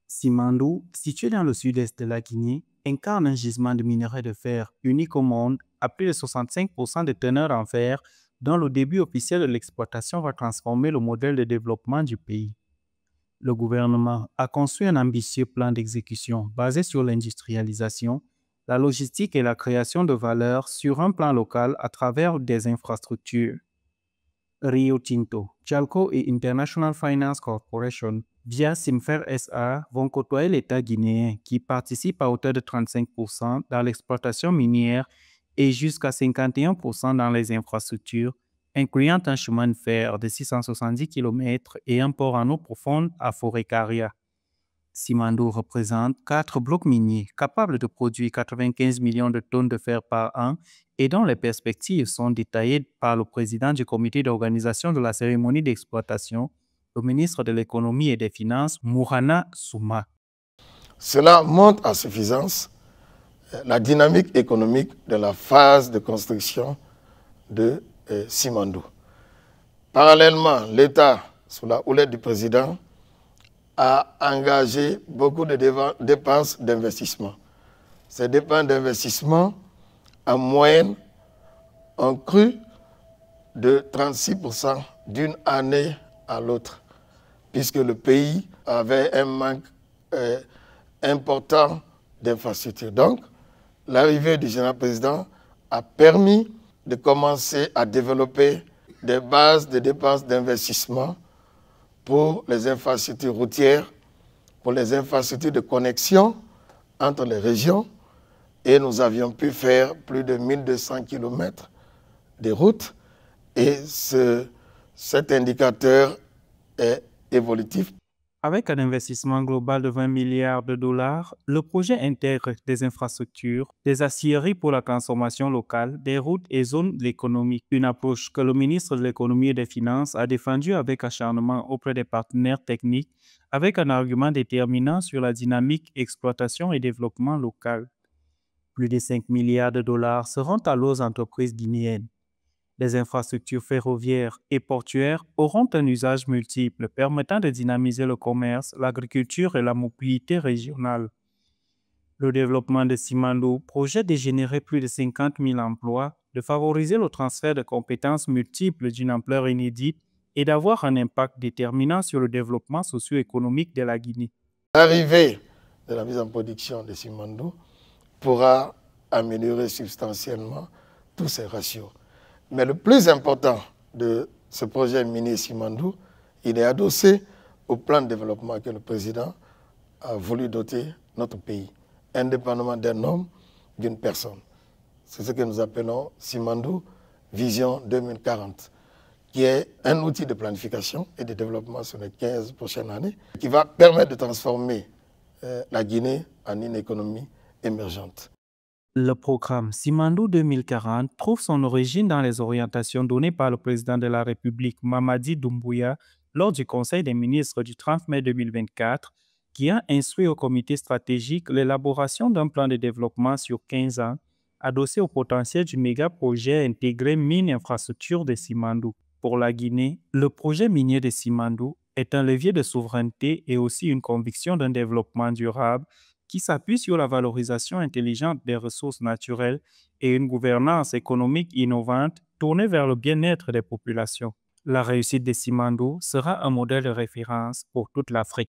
Simandou, situé dans le sud-est de la Guinée, incarne un gisement de minerai de fer unique au monde à plus de 65% de teneur en fer, dont le début officiel de l'exploitation va transformer le modèle de développement du pays. Le gouvernement a construit un ambitieux plan d'exécution basé sur l'industrialisation, la logistique et la création de valeur sur un plan local à travers des infrastructures. Rio Tinto, Chalco et International Finance Corporation, via Simfer SA, vont côtoyer l'État guinéen qui participe à hauteur de 35% dans l'exploitation minière et jusqu'à 51% dans les infrastructures, incluant un chemin de fer de 670 km et un port en eau profonde à Forécaria. Simandou représente 4 blocs miniers capables de produire 95 millions de tonnes de fer par an et dont les perspectives sont détaillées par le président du comité d'organisation de la cérémonie d'exploitation, le ministre de l'Économie et des Finances, Mourana Souma. Cela montre à suffisance la dynamique économique de la phase de construction de Simandou. Parallèlement, l'État, sous la houlette du président, a engagé beaucoup de dépenses d'investissement. Ces dépenses d'investissement, en moyenne, ont cru de 36% d'une année à l'autre, puisque le pays avait un manque important d'infrastructures. Donc, l'arrivée du général président a permis de commencer à développer des bases de dépenses d'investissement pour les infrastructures routières, pour les infrastructures de connexion entre les régions, et nous avions pu faire plus de 1200 km de routes, et cet indicateur est évolutif. Avec un investissement global de 20 milliards de dollars, le projet intègre des infrastructures, des aciéries pour la transformation locale, des routes et zones économiques. Une approche que le ministre de l'Économie et des Finances a défendue avec acharnement auprès des partenaires techniques, avec un argument déterminant sur la dynamique exploitation et développement local. Plus de 5 milliards de dollars seront alloués aux entreprises guinéennes. Les infrastructures ferroviaires et portuaires auront un usage multiple permettant de dynamiser le commerce, l'agriculture et la mobilité régionale. Le développement de Simandou projette de générer plus de 50 000 emplois, de favoriser le transfert de compétences multiples d'une ampleur inédite et d'avoir un impact déterminant sur le développement socio-économique de la Guinée. L'arrivée de la mise en production de Simandou pourra améliorer substantiellement tous ces ratios. Mais le plus important de ce projet minier Simandou, il est adossé au plan de développement que le président a voulu doter notre pays, indépendamment d'un homme, d'une personne. C'est ce que nous appelons Simandou Vision 2040, qui est un outil de planification et de développement sur les 15 prochaines années, qui va permettre de transformer la Guinée en une économie émergente. Le programme Simandou 2040 trouve son origine dans les orientations données par le président de la République Mamadi Doumbouya lors du Conseil des ministres du 30 mai 2024, qui a instruit au comité stratégique l'élaboration d'un plan de développement sur 15 ans, adossé au potentiel du méga-projet intégré mine-infrastructure de Simandou. Pour la Guinée, le projet minier de Simandou est un levier de souveraineté et aussi une conviction d'un développement durable qui s'appuie sur la valorisation intelligente des ressources naturelles et une gouvernance économique innovante tournée vers le bien-être des populations. La réussite de Simandou sera un modèle de référence pour toute l'Afrique.